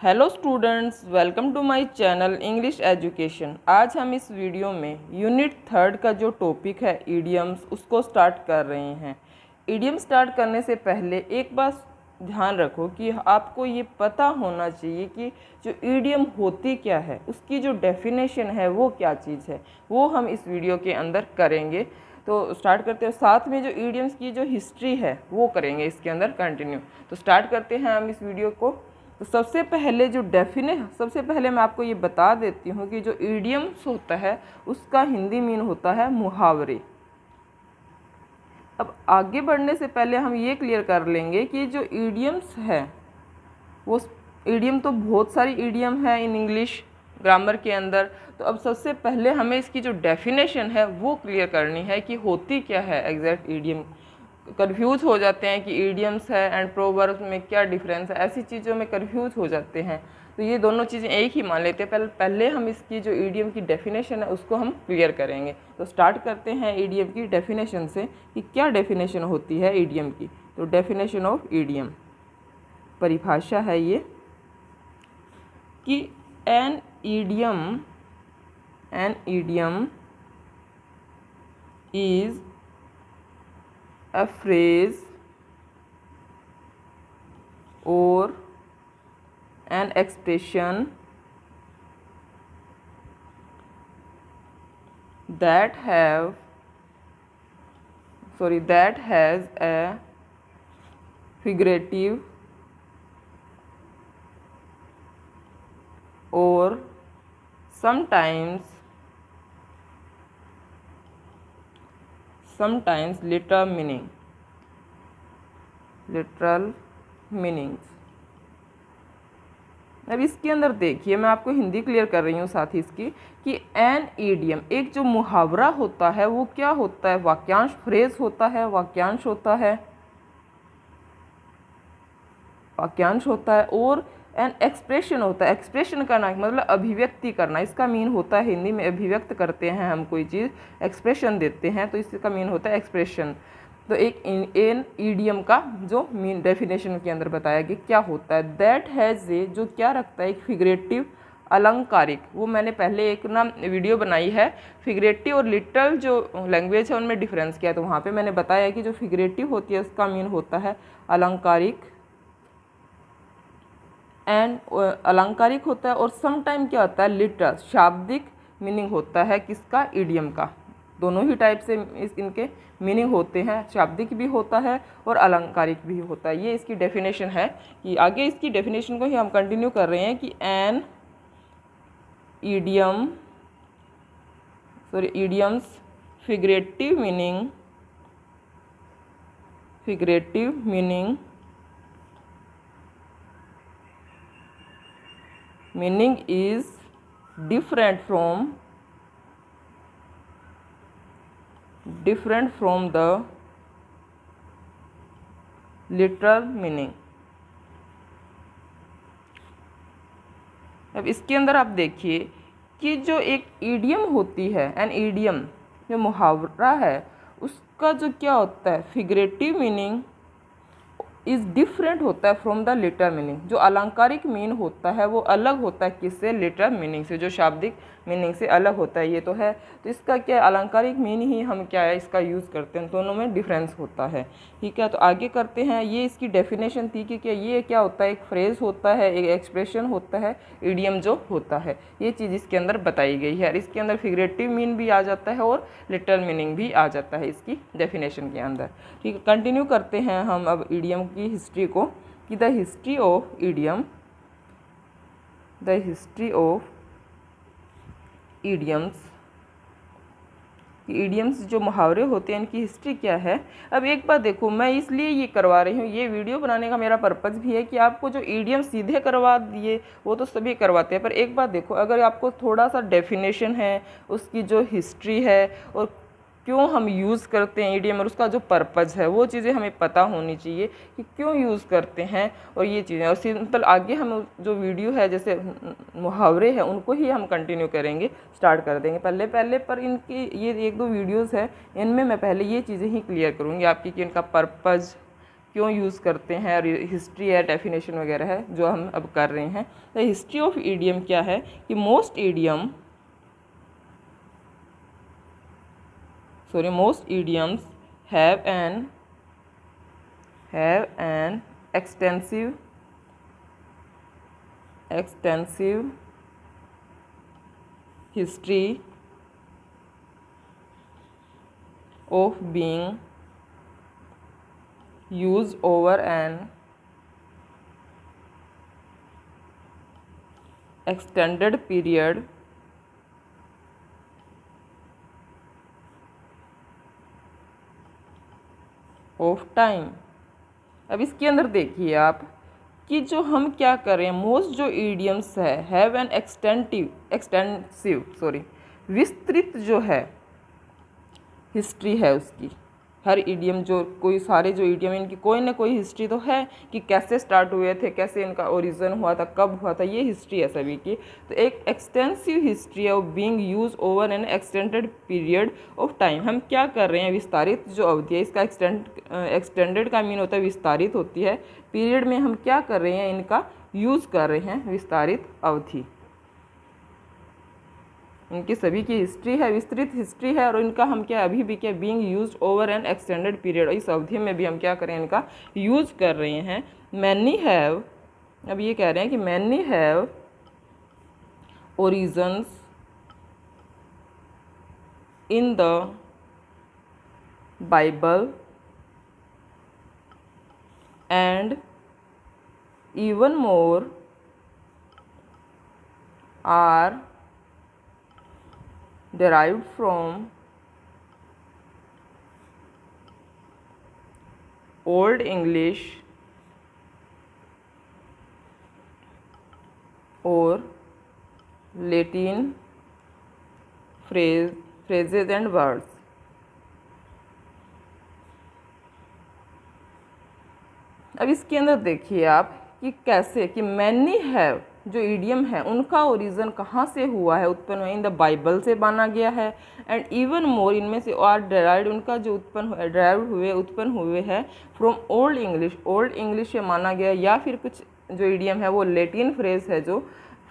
Hello students, welcome to my channel English education. आज हम इस वीडियो में यूनिट 3 का जो टॉपिक है ईडियम्स उसको स्टार्ट कर रहे हैं। ईडियम स्टार्ट करने से पहले एक बात ध्यान रखो कि आपको ये पता होना चाहिए कि जो ईडियम होती क्या है, उसकी जो डेफिनेशन है वो क्या चीज़ है, वो हम इस वीडियो के अंदर करेंगे। तो स्टार्ट करते हैं, साथ में जो ईडियम्स की जो हिस्ट्री है वो करेंगे इसके अंदर कंटिन्यू। तो स्टार्ट करते हैं हम इस वीडियो को। तो सबसे पहले मैं आपको ये बता देती हूँ कि जो ईडियम्स होता है उसका हिंदी मीन होता है मुहावरे। अब आगे बढ़ने से पहले हम ये क्लियर कर लेंगे कि जो ईडियम्स है वो ईडियम तो बहुत सारी ईडियम है इन इंग्लिश ग्रामर के अंदर। तो अब सबसे पहले हमें इसकी जो डेफिनेशन है वो क्लियर करनी है कि होती क्या है एग्जैक्ट ईडियम। कंफ्यूज हो जाते हैं कि ईडियम्स है एंड प्रोवर्ब्स में क्या डिफरेंस है, ऐसी चीज़ों में कंफ्यूज हो जाते हैं। तो ये दोनों चीज़ें एक ही मान लेते हैं। पहले हम इसकी जो ईडियम की डेफिनेशन है उसको हम क्लियर करेंगे। तो स्टार्ट करते हैं ईडियम की डेफिनेशन से कि क्या डेफिनेशन होती है ईडियम की। तो डेफिनेशन ऑफ ईडियम, परिभाषा है ये कि an idiom is a phrase or an expression that has a figurative or sometimes literal meanings. अब इसके अंदर देखिए, मैं आपको हिंदी क्लियर कर रही हूँ साथ ही इसकी कि एन ईडियम एक जो मुहावरा होता है वो क्या होता है, वाक्यांश, फ्रेज होता है, वाक्यांश होता है और एन एक्सप्रेशन होता है। एक्सप्रेशन करना मतलब अभिव्यक्ति करना, इसका मीन होता है हिंदी में अभिव्यक्त करते हैं हम कोई चीज़, एक्सप्रेशन देते हैं, तो इसका मीन होता है एक्सप्रेशन। तो एक एन ईडियम का जो मीन डेफिनेशन के अंदर बताया कि क्या होता है, दैट हैज़ ए, जो क्या रखता है, एक फिगरेटिव, अलंकारिक। वो मैंने पहले एक वीडियो बनाई है फिगरेटिव और लिटरल जो लैंग्वेज है उनमें डिफरेंस किया, तो वहाँ पे मैंने बताया कि जो फिगरेटिव होती है उसका मीन होता है अलंकारिक एंड अलंकारिक होता है, और सम टाइम क्या होता है लिटरल, शाब्दिक मीनिंग होता है किसका, ईडियम का। दोनों ही टाइप से इनके मीनिंग होते हैं, शाब्दिक भी होता है और अलंकारिक भी होता है। ये इसकी डेफिनेशन है कि आगे इसकी डेफिनेशन को ही हम कंटिन्यू कर रहे हैं कि an idiom's figurative meaning is different from the literal meaning। अब इसके अंदर आप देखिए कि जो एक ईडियम होती है, एन ईडियम जो मुहावरा है, उसका जो क्या होता है, फिगरेटिव मीनिंग इज़ डिफरेंट होता है फ्रॉम द लिटरल मीनिंग। जो अलंकारिक मीन होता है वो अलग होता है किससे, लिटरल मीनिंग से, जो शाब्दिक मीनिंग से अलग होता है। ये तो है, तो इसका क्या अलंकारिक मीन ही हम क्या है इसका यूज़ करते हैं, दोनों में डिफरेंस होता है। ठीक है, तो आगे करते हैं। ये इसकी डेफिनेशन थी कि क्या ये क्या होता है, एक फ्रेज होता है, एक एक्सप्रेशन होता है, ईडियम जो होता है, ये चीज़ इसके अंदर बताई गई है। और इसके अंदर फिगरेटिव मीन भी आ जाता है और लिटरल मीनिंग भी आ जाता है इसकी डेफिनेशन के अंदर। ठीक है, कंटिन्यू करते हैं हम अब ईडियम की हिस्ट्री को कि द हिस्ट्री ऑफ ईडियम्स जो मुहावरे होते हैं इनकी हिस्ट्री क्या है। अब एक बात देखो, मैं इसलिए ये करवा रही हूँ, ये वीडियो बनाने का मेरा पर्पज़ भी है कि आपको जो ईडियम सीधे करवा दिए वो तो सभी करवाते हैं, पर एक बात देखो, अगर आपको थोड़ा सा डेफिनेशन है, उसकी जो हिस्ट्री है और क्यों हम यूज़ करते हैं ईडियम और उसका जो पर्पज़ है, वो चीज़ें हमें पता होनी चाहिए कि क्यों यूज़ करते हैं और ये चीज़ें। और सिंपल आगे हम जो वीडियो है जैसे मुहावरे हैं उनको ही हम कंटिन्यू करेंगे, स्टार्ट कर देंगे पहले पर इनकी ये 1-2 वीडियोज़ है, इनमें मैं पहले ये चीज़ें ही क्लियर करूँगी आपकी कि इनका पर्पज़ क्यों यूज़ करते हैं, और हिस्ट्री है, डेफिनेशन वगैरह है जो हम अब कर रहे हैं। द हिस्ट्री ऑफ ईडियम क्या है कि most idioms have an extensive history of being used over an extended period of time. अब इसके अंदर देखिए आप कि जो हम क्या करें, मोस्ट जो ईडियम्स है हैव एन विस्तृत जो है हिस्ट्री है उसकी। हर ईडियम जो कोई सारे जो ईडियम इनकी कोई ना कोई हिस्ट्री तो है कि कैसे स्टार्ट हुए थे, कैसे इनका ओरिजिन हुआ था, कब हुआ था, ये हिस्ट्री है सभी की। तो एक extensive history of being use over N extended period of time. हम क्या कर रहे हैं, विस्तारित जो अवधि है, इसका एक्सटेंडेड का मीन होता है विस्तारित होती है, पीरियड में हम क्या कर रहे हैं, इनका यूज़ कर रहे हैं, विस्तारित अवधि। इनकी सभी की हिस्ट्री है, विस्तृत हिस्ट्री है, और इनका हम क्या अभी भी क्या being used over N extended period, इस अवधि में भी हम क्या करें, इनका यूज़ कर रहे हैं। मैनी हैव, अब ये कह रहे हैं कि many have origins in the Bible and even more are derived from Old English or Latin phrases and words। अब इसके अंदर देखिए आप कि कैसे कि मैनी हैव जो ईडियम है उनका ओरिजिन कहाँ से हुआ है, उत्पन्न हुआ इन द बाइबल से माना गया है। एंड इवन मोर, इनमें से आर डेराइव्ड, उनका जो उत्पन्न हुए हैं from old English, old English से माना गया, या फिर कुछ जो ईडियम है वो लेटिन फ्रेज है, जो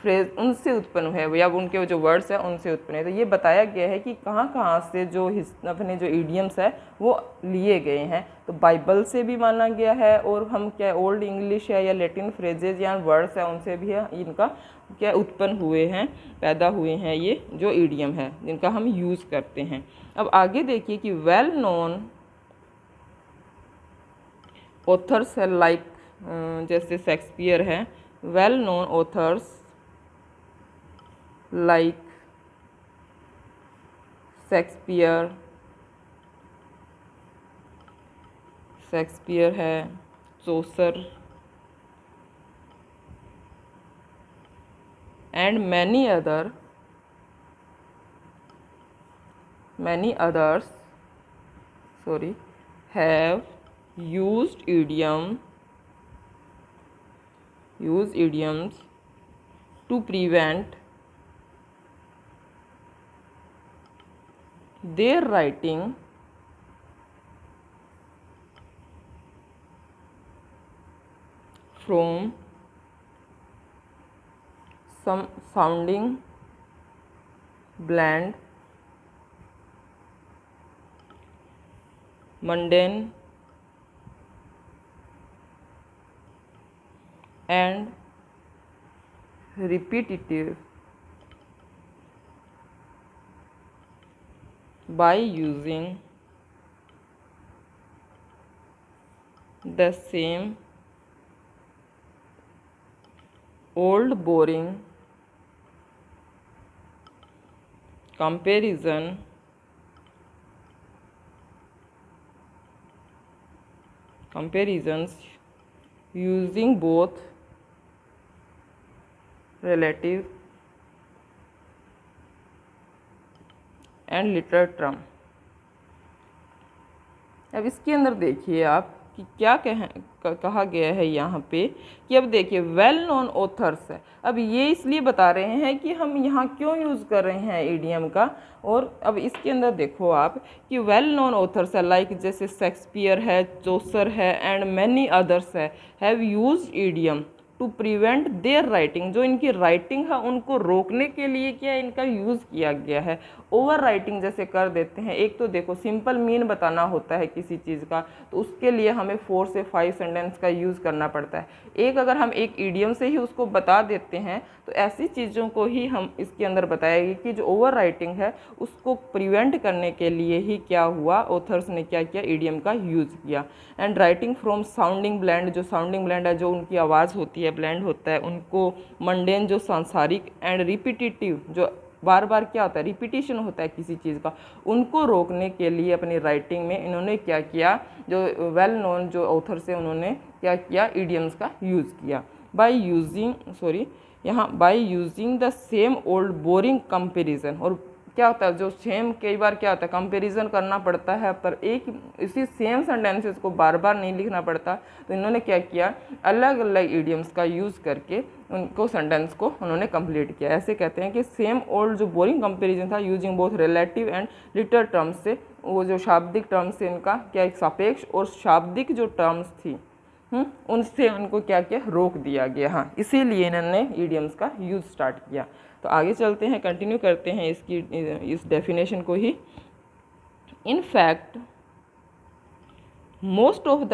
फ्रेज उनसे उत्पन्न हुए या उनके जो वर्ड्स हैं उनसे उत्पन्न है। तो ये बताया गया है कि कहाँ कहाँ से जो अपने जो ईडियम्स है वो लिए गए हैं। तो बाइबल से भी माना गया है, और हम क्या ओल्ड इंग्लिश है या लेटिन फ्रेजेज या वर्ड्स है उनसे भी है, इनका क्या उत्पन्न हुए हैं, पैदा हुए हैं ये जो ईडियम है जिनका हम यूज़ करते हैं। अब आगे देखिए कि वेल नोन ऑथर्स है, लाइक जैसे शेक्सपियर है, well known authors like Shakespeare है, चौसर and many others have used idioms to prevent their writing from some sounding bland, mundane and repetitive by using the same old boring comparisons using both relative and literal term. अब इसके अंदर देखिए आप कि क्या कहा गया है यहाँ पे कि अब देखिए वेल नोन ऑथर्स है। अब ये इसलिए बता रहे हैं कि हम यहाँ क्यों यूज़ कर रहे हैं ईडियम का। और अब इसके अंदर देखो आप कि वेल नोन ऑथर्स है लाइक जैसे शेक्सपियर है, चौसर है एंड मैनी अदर्स है have used idiom to prevent their writing. जो इनकी राइटिंग है उनको रोकने के लिए क्या इनका यूज़ किया गया है। ओवर राइटिंग जैसे कर देते हैं, एक तो देखो सिंपल मीन बताना होता है किसी चीज़ का, तो उसके लिए हमें 4 से 5 सेंटेंस का यूज़ करना पड़ता है। एक अगर हम एक ईडियम से ही उसको बता देते हैं तो ऐसी चीज़ों को ही हम इसके अंदर बताएंगे कि जो ओवर राइटिंग है उसको प्रिवेंट करने के लिए ही क्या हुआ, ऑथर्स ने क्या किया, ईडियम का यूज़ किया। And writing from sounding bland, जो साउंडिंग ब्लैंड है जो उनकी आवाज़ होती है ब्लैंड होता है उनको, मंडेन जो सांसारिक, एंड रिपीटिटिव जो बार बार क्या होता है रिपीटिशन होता है किसी चीज़ का, उनको रोकने के लिए अपनी राइटिंग में इन्होंने क्या किया, जो वेल नोन जो ऑथर से उन्होंने क्या किया, ईडियम्स का यूज़ किया। By using the same old boring comparison. और क्या होता है जो सेम, कई बार क्या होता है कंपैरिजन करना पड़ता है पर एक इसी सेम सेंटेंसेस को बार बार नहीं लिखना पड़ता, तो इन्होंने क्या किया, अलग अलग ईडियम्स का यूज़ करके उनको सेंटेंस को उन्होंने कंप्लीट किया। ऐसे कहते हैं कि सेम ओल्ड जो बोरिंग कंपैरिजन था using both relative and literal terms से, वो जो शाब्दिक टर्म्स से इनका क्या एक सापेक्ष और शाब्दिक जो टर्म्स थी उनसे उनको क्या किया, रोक दिया गया। हाँ, इसीलिए इन्होंने ईडियम्स का यूज़ स्टार्ट किया। तो आगे चलते हैं, कंटिन्यू करते हैं इस डेफिनेशन को ही। In fact most of the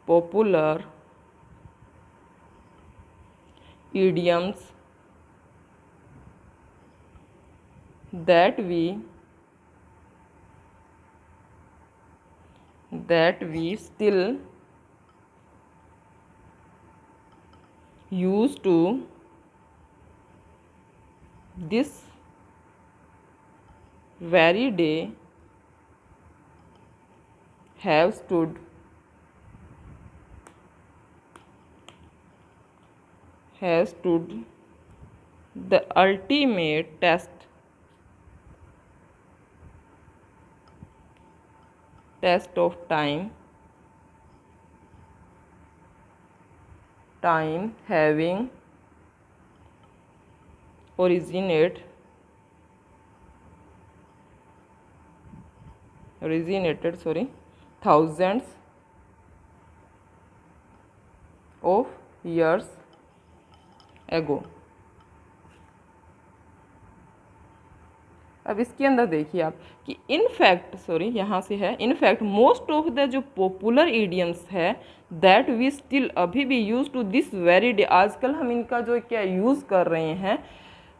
popular idioms that we still use to this very day have stood the ultimate test of time having originated thousands of years ago। अब इसके अंदर देखिए आप कि यहाँ से है इनफैक्ट मोस्ट ऑफ द जो पॉपुलर ईडियम्स है दैट वी स्टिल अभी भी use to this very day, आजकल हम इनका जो क्या यूज़ कर रहे हैं,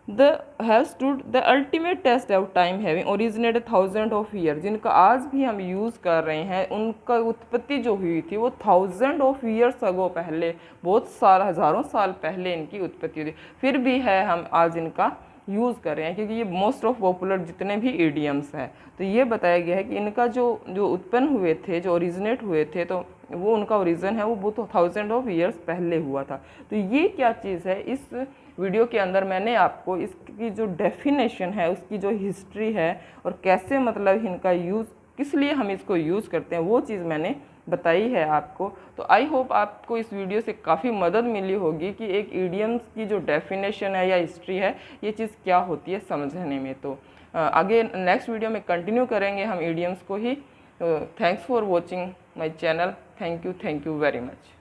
have stood the ultimate test of time having originated thousand of year, जिनका आज भी हम यूज़ कर रहे हैं उनका उत्पत्ति जो हुई थी वो थाउजेंड ऑफ ईयर्स अगो, पहले बहुत साल हज़ारों साल पहले इनकी उत्पत्ति हुई, फिर भी है हम आज इनका यूज़ कर रहे हैं क्योंकि ये मोस्ट ऑफ पॉपुलर जितने भी ईडियम्स हैं। तो ये बताया गया है कि इनका जो उत्पन्न हुए थे, जो ओरिजिनेट हुए थे, तो वो उनका ओरिजिन है वो तो थाउजेंड ऑफ ईयर्स पहले हुआ था। तो ये क्या चीज़ है, इस वीडियो के अंदर मैंने आपको इसकी जो डेफिनेशन है, उसकी जो हिस्ट्री है और कैसे मतलब इनका यूज़, किस लिए हम इसको यूज़ करते हैं, वो चीज़ मैंने बताई है आपको। तो आई होप आपको इस वीडियो से काफ़ी मदद मिली होगी कि एक ईडियम्स की जो डेफिनेशन है या हिस्ट्री है, ये चीज़ क्या होती है समझने में। तो आगे नेक्स्ट वीडियो में कंटिन्यू करेंगे हम ईडियम्स को ही। Thanks for watching my channel. Thank you very much.